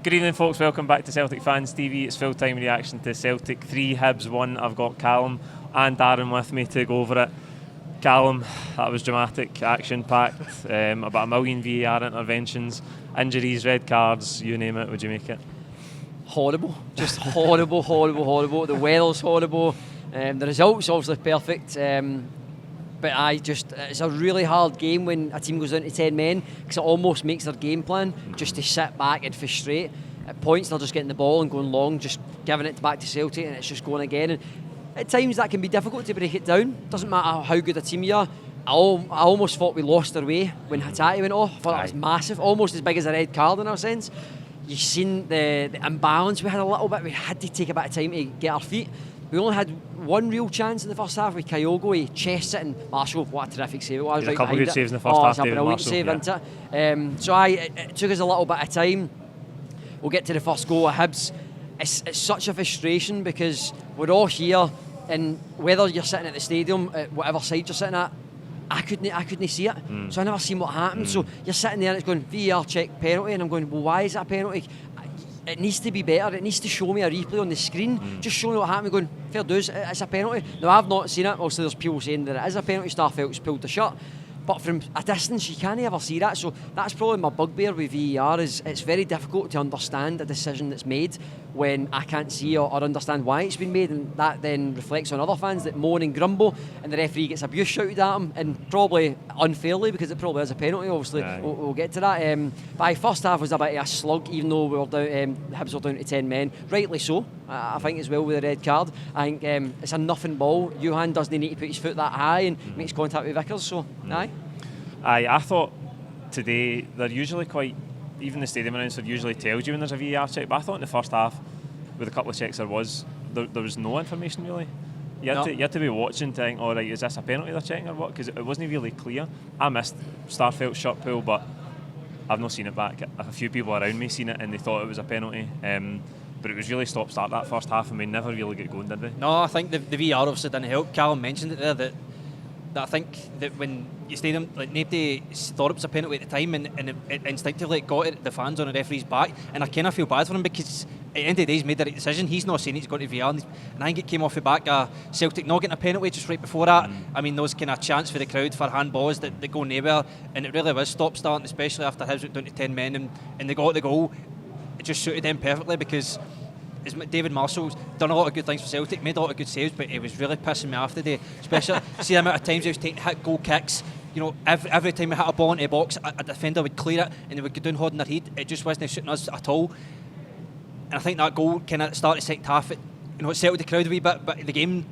Good evening, folks. Welcome back to Celtic Fans TV. It's full-time reaction to Celtic 3, Hibs 1. I've got Callum and Darren with me to go over it. Callum, that was dramatic, action-packed, about a million VAR interventions, injuries, red cards, you name it. Would you make it? Horrible. Just horrible, horrible. The weather's horrible. The result's obviously perfect. But it's a really hard game when a team goes down to 10 men, because it almost makes their game plan just to sit back and frustrate. At points they're just getting the ball and going long, just giving it back to Celtic, and it's just going again. And at times that can be difficult to break it down. Doesn't matter how good a team you are. I almost thought we lost our way when Hatate went off. I thought that was massive, almost as big as a red card in a sense. You've seen the imbalance we had a little bit. We had to take a bit of time to get our feet. We only had one real chance in the first half with Kyogo. He chest it, and Marshall, what a terrific save it was. A couple of good saves in the first half. It's a brilliant save, isn't it? It took us a little bit of time. We'll get to the first goal of Hibs. It's such a frustration because we're all here, and whether you're sitting at the stadium, at whatever side you're sitting at, I couldn't see it. So I never seen what happened. So you're sitting there and it's going VAR check penalty, and I'm going, well, why is that a penalty? It needs to be better. It needs to show me a replay on the screen. Just show me what happened. Going, fair dues, it's a penalty. Now, I've not seen it. Obviously, there's people saying that it is a penalty. Starfelt's pulled the shirt. But from a distance, you can't ever see that. So that's probably my bugbear with VAR, is it's very difficult to understand a decision that's made when I can't see or understand why it's been made. And that then reflects on other fans that moan and grumble, and the referee gets abuse shouted at him, and probably unfairly, because it probably is a penalty, obviously. We'll get to that. But first half was a bit of a slug, even though we were down, Hibs were down to 10 men. Rightly so, I think, as well, with the red card. I think it's a nothing ball. Johan doesn't need to put his foot that high and makes contact with Vickers, so I thought today they're usually quite, even the stadium announcer usually tells you when there's a VAR check, but I thought in the first half, with a couple of checks there was no information really. You had to be watching to think, all right, is this a penalty they're checking or what? Because it wasn't really clear. I missed Starfelt's shot pull, but I've not seen it back. A few people around me seen it and they thought it was a penalty. But it was really stop-start that first half, and we never really got going, did we? No, I think the VAR obviously didn't help. Callum mentioned it there, that I think that when you stadium, like, nobody thought it was a penalty at the time, and it instinctively got the fans on the referee's back, and I kind of feel bad for him, because at the end of the day he's made the right decision. He's not saying he's going to VAR, and I think it came off the back of Celtic not getting a penalty just right before that. I mean, those kind of chants for the crowd for handballs that go nowhere, and it really was stop-starting, especially after Hibs went down to 10 men and they got the goal. It just suited them perfectly, because David Marshall's done a lot of good things for Celtic, made a lot of good saves, but he was really pissing me off today. Especially see the amount of times he was taking hit goal kicks. You know, every time we hit a ball into the box, a defender would clear it and they would go down holding their head. It just wasn't suiting us at all. And I think that goal kind of started the second half. It settled the crowd a wee bit, but the game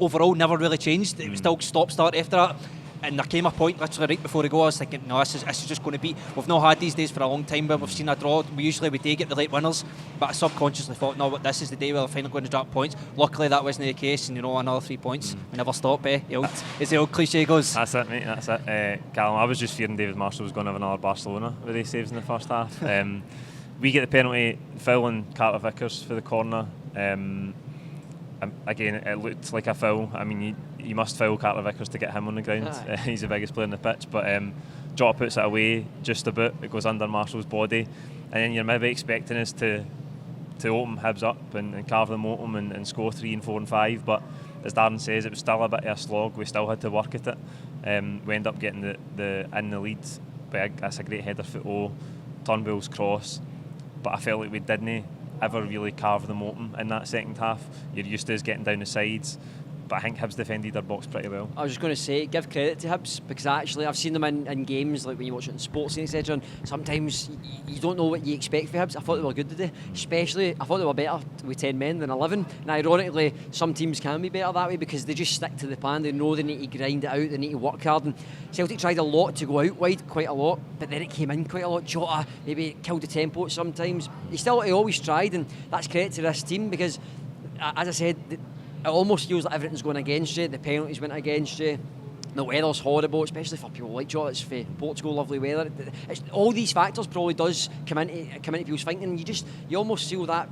overall never really changed. It was still stop-start after that. And there came a point literally right before the goal, I was thinking, no, this is just going to be, we've not had these days for a long time where we've seen a draw. We do get the late winners, but I subconsciously thought, no, this is the day where they're finally going to drop points. Luckily that wasn't the case, and another 3 points, we never stop, as the old cliche goes. That's it, mate, that's it. Callum, I was just fearing David Marshall was going to have another Barcelona with his saves in the first half. We get the penalty, foul on Carter-Vickers for the corner. Again, it looked like a foul. I mean, you must foul Carter-Vickers to get him on the ground. He's the biggest player on the pitch. But Jota puts it away just a bit. It goes under Marshall's body. And then you're maybe expecting us to open Hibs up and carve them open and score 3 and 4 and 5. But as Darren says, it was still a bit of a slog. We still had to work at it. We end up getting the lead. But that's a great header for Turnbull's cross. But I felt like we didn't ever really carve them open in that second half. You're used to us getting down the sides, but I think Hibs defended their box pretty well. I was just going to say, give credit to Hibs, because actually I've seen them in games, like when you watch it in sports and etc. And sometimes you don't know what you expect for Hibs. I thought they were good today, especially I thought they were better with 10 men than 11. And ironically, some teams can be better that way because they just stick to the plan. They know they need to grind it out, they need to work hard. And Celtic tried a lot to go out wide, quite a lot, but then it came in quite a lot. Jota maybe killed the tempo sometimes. He always tried, and that's credit to this team, because as I said, it almost feels like everything's going against you. The penalties went against you. The weather's horrible, especially for people like Jota. It's for Portugal, lovely weather. All these factors probably does come into people's thinking. You almost feel that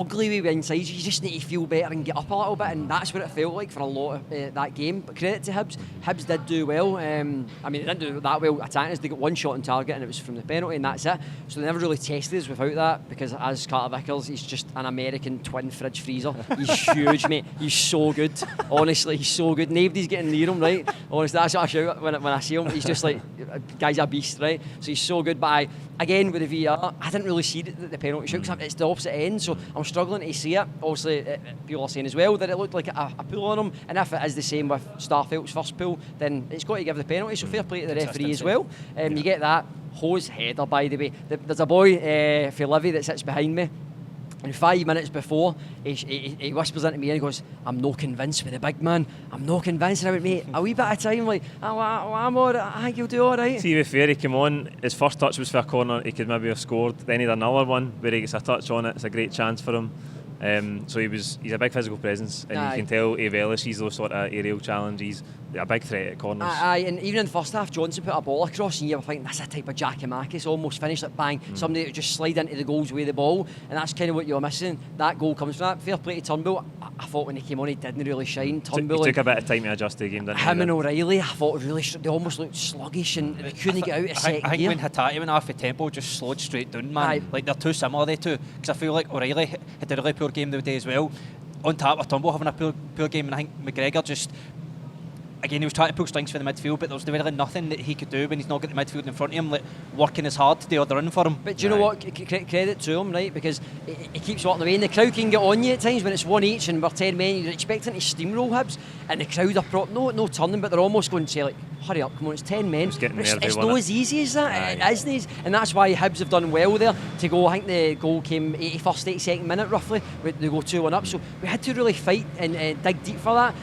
ugly way inside you. You just need to feel better and get up a little bit, and that's what it felt like for a lot of that game. But credit to Hibs. Hibs did do well. I mean, they didn't do that well attacking us. They got one shot on target, and it was from the penalty, and that's it. So they never really tested us without that, because as Carter-Vickers, he's just an American twin fridge freezer. He's huge, mate. He's so good. Honestly, he's so good. Nobody's getting near him, right? Honestly, that's what I shout when I see him. He's just like, guy's a beast, right? So he's so good. But again, with the VAR, I didn't really see the penalty shoot, because it's the opposite end, so I'm struggling to see it. Obviously, people are saying as well that it looked like a pull on him, and if it is the same with Starfelt's first pull, then it's got to give the penalty, so fair play to the referee as well. You get that hose header, by the way. There's a boy for Livy that sits behind me, and 5 minutes before, he whispers into me and he goes, "I'm not convinced with the big man. I'm not convinced." And I went, "Mate, a wee bit of time, like, I'm all right. I think he'll do all right." See, to be fair, he came on, his first touch was for a corner, he could maybe have scored. Then he had another one where he gets a touch on it. It's a great chance for him. So he's a big physical presence, and you can tell he relishes those sort of aerial challenges. A big threat at corners. And even in the first half, Johnson put a ball across, and you were thinking, that's a type of Giakoumakis, almost finished like bang, somebody that would just slide into the goals with the ball, and that's kind of what you're missing. That goal comes from that. Fair play to Turnbull. I thought when he came on, he didn't really shine. Turnbull, he took a bit of time to adjust to the game, didn't he? Him and O'Reilly, I thought really, they almost looked sluggish, and they couldn't get out of second I think gear. when Hatate went off the tempo, just slowed straight down, man. Like, they're too similar, they two, because I feel like O'Reilly had a really poor game the other day as well, on top of Turnbull having a poor game, and I think McGregor just, again, he was trying to pull strings for the midfield, but there was really nothing that he could do when he's not got the midfield in front of him, like working as hard to do other run for him. But do you know what? Credit to him, right? Because he keeps walking away, and the crowd can get on you at times when it's 1 each and we're 10 men. You're expecting to steamroll Hibs, and the crowd are no turning, but they're almost going to say, like, hurry up, come on, it's 10 men. It's not as easy as that. It isn't, and that's why Hibs have done well there to go. I think the goal came 81st, 82nd minute roughly. They go 2-1 up, so we had to really fight and dig deep for that.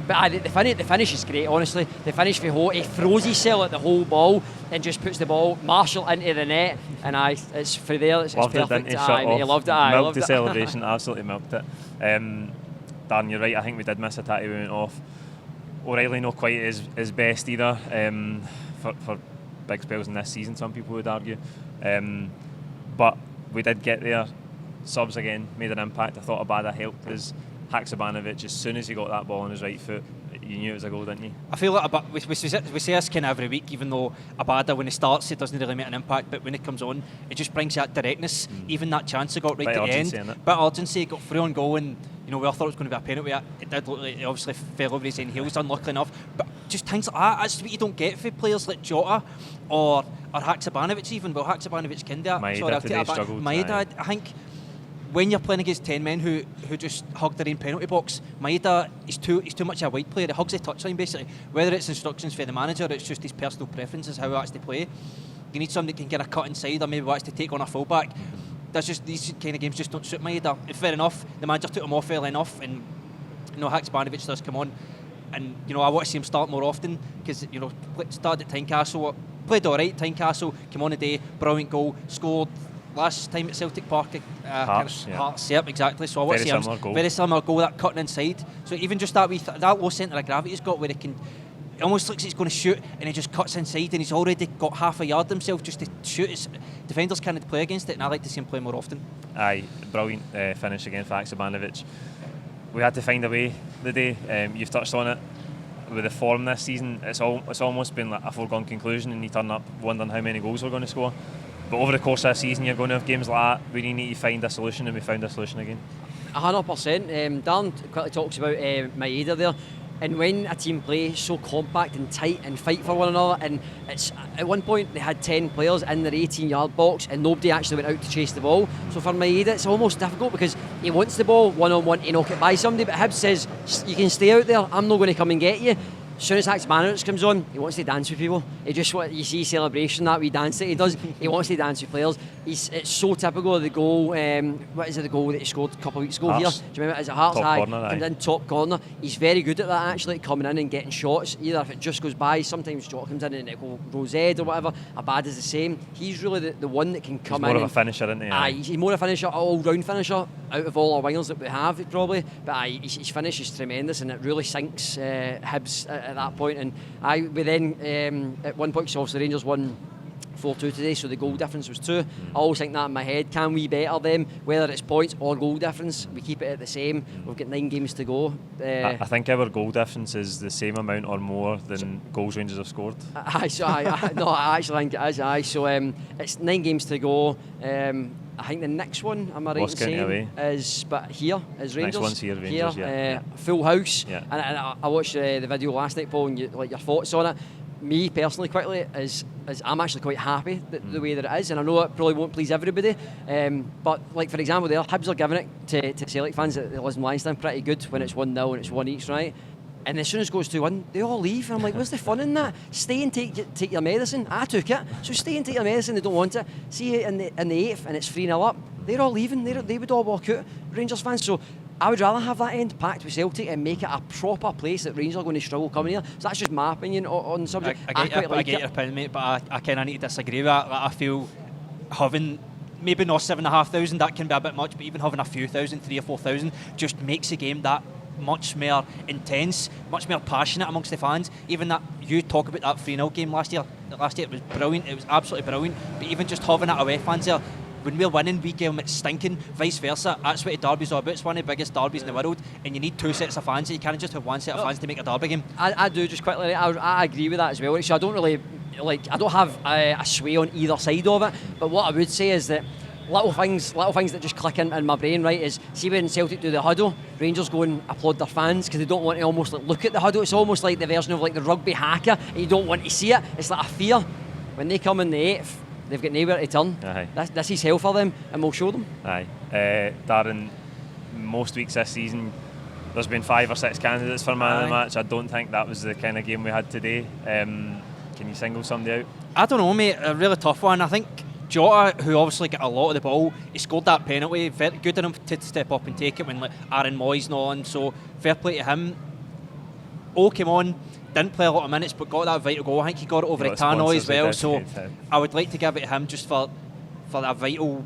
But the finish is great, honestly. The finish for Ho, he throws himself at the whole ball and just puts the ball Marshall into the net, and it's for there. It's loved perfect. It, didn't he? He loved it. Milked the celebration, absolutely milked it. Darren, you're right. I think we did miss a tatty. We went off. O'Reilly not quite his best either, for big spells in this season, some people would argue. But we did get there. Subs again made an impact. I thought Abada helped us. Haksabanovic, as soon as he got that ball on his right foot, you knew it was a goal, didn't you? I feel like we say this kind of every week, even though Abada, when he starts, it doesn't really make an impact, but when it comes on, it just brings that directness. Even that chance he got right at the end, bit of urgency, got through on goal, and we all thought it was going to be a penalty. It did look like it obviously fell over his own heels, unlucky enough, but just things like that, that's what you don't get for players like Jota or Haksabanovic even. Well, Haksabanovic can do that. Maeda, I think when you're playing against 10 men who just hug their own penalty box, Maeda is too much a wide player. He hugs the touchline basically. Whether it's instructions for the manager or it's just his personal preferences how he wants to play. You need somebody that can get a cut inside or maybe wants to take on a fullback. That's just, these kind of games just don't suit Maeda. Fair enough, the manager took him off early enough, and Haksabanovic does come on, and I want to see him start more often, because started at Tynecastle, played alright at Tynecastle, came on today, brilliant goal, scored last time at Celtic Park, Hearts, yep, exactly. So I want to see him, very similar goal, that cutting inside. So even just that that low centre of gravity he's got, where it almost looks like he's going to shoot, and he just cuts inside, and he's already got half a yard himself just to shoot. Defenders can't play against it, and I like to see him play more often. Aye, brilliant finish again for Haksabanovic. We had to find a way the day. You've touched on it. With the form this season, it's almost been like a foregone conclusion, and you turn up wondering how many goals we're going to score. But over the course of the season, you're going to have games like that where you need to find a solution, and we found a solution again. 100%. Darren quickly talks about Maeda there. And when a team plays so compact and tight and fight for one another, and it's at one point they had 10 players in their 18-yard box and nobody actually went out to chase the ball. So for Maeda, it's almost difficult because he wants the ball one-on-one to knock it by somebody, but Hibs says, you can stay out there, I'm not going to come and get you. As soon as Haksabanovic comes on, he wants to dance with people. He just you see celebration, that wee dance that he does. He wants to dance with players. It's so typical of the goal. What is it, the goal that he scored a couple of weeks ago here? Do you remember? Is it Hearts? Top corner, comes in top corner. He's very good at that, actually, coming in and getting shots. Either if it just goes by, sometimes Jota comes in and it goes head or whatever. Abad is the same. He's really the one that can come in. He's more of a finisher, isn't he? Aye, he's more of a finisher, all-round finisher out of all our wingers that we have, probably. But his finish is tremendous, and it really sinks Hibs at that point. And we then, at one point, so obviously Rangers won 4-2 today, so the goal difference was 2. I always think that in my head, can we better them, whether it's points or goal difference? We keep it at the same. We've got 9 games to go. I think our goal difference is the same amount or more than goals Rangers have scored. I actually think it is. So it's 9 games to go. I think the next one, am I right in saying, is Rangers. Next one's here, Rangers, full house. Yeah. And I watched the video last night, Paul, and your thoughts on it. Me personally, quickly, is I'm actually quite happy the way that it is, and I know it probably won't please everybody. But like for example, there Hibs are giving it to Celtic fans at the Lisbon Lion Stand pretty good when it's 1-0 and it's 1 each, right? And as soon as it goes 2-1, they all leave. And I'm like, what's the fun in that? Stay and take your medicine. I took it, so stay and take your medicine. They don't want it. See in the 8th and it's 3-0 up. They're all leaving. They would all walk out, Rangers fans. So I would rather have that end packed with Celtic and make it a proper place that Rangers are going to struggle coming here. So that's just my opinion on the subject. I get your opinion, mate, but I kind of need to disagree with that. Like, I feel having maybe not 7,500, that can be a bit much, but even having a few thousand, 3,000 or 4,000, just makes the game that much more intense, much more passionate amongst the fans. Even that, you talk about that 3-0 game last year it was brilliant, it was absolutely brilliant, but even just having that away fans there, when we're winning, we give them it's stinking, vice versa. That's what a derby's all about. It's one of the biggest derbies in the world, and you need 2 sets of fans. You can't just have 1 set of fans to make a derby game. I do, just quickly, I agree with that as well. So I don't really, I don't have a sway on either side of it, but what I would say is that little things that just click in my brain, right, is see when Celtic do the huddle, Rangers go and applaud their fans because they don't want to almost look at the huddle. It's almost like the version of the rugby hacker, and you don't want to see it. It's like a fear. When they come in the 8th, they've got nowhere to turn. This is hell for them, and we'll show them. Darren, most weeks this season there's been 5 or 6 candidates for man of the match. I don't think that was the kind of game we had today. Can you single somebody out? I don't know, mate. A really tough one. I think Jota, who obviously got a lot of the ball, he scored that penalty. Very good of him to step up and take it when Aaron Moy's not on. So fair play to him. Came on, didn't play a lot of minutes, but got that vital goal. I think he got it over Tano as well. So I would like to give it to him just for a vital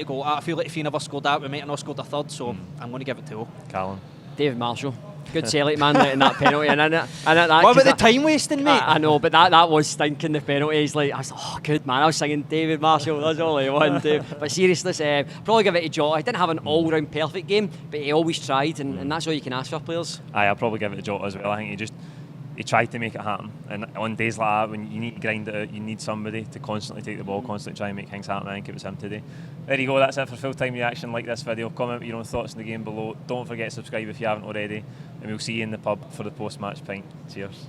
goal. I feel like if he never scored that, we might have not scored a third. So I'm going to give it to Callum. David Marshall. Good Celtic man letting that penalty in it. What about the time wasting, mate? I know, but that was stinking, the penalties. I was like, oh, good man. I was singing David Marshall, that's all I want to. But seriously, probably give it to Jota. He didn't have an all-round perfect game, but he always tried, and that's all you can ask for players. I'll probably give it to Jota as well. I think he tried to make it happen, and on days like that when you need to grind it out, you need somebody to constantly take the ball, constantly try and make things happen. I think it was him today. There you go, that's it for Full Time Reaction. Like this video, comment with your own thoughts on the game below. Don't forget to subscribe if you haven't already, and we'll see you in the pub for the post-match pint. Cheers.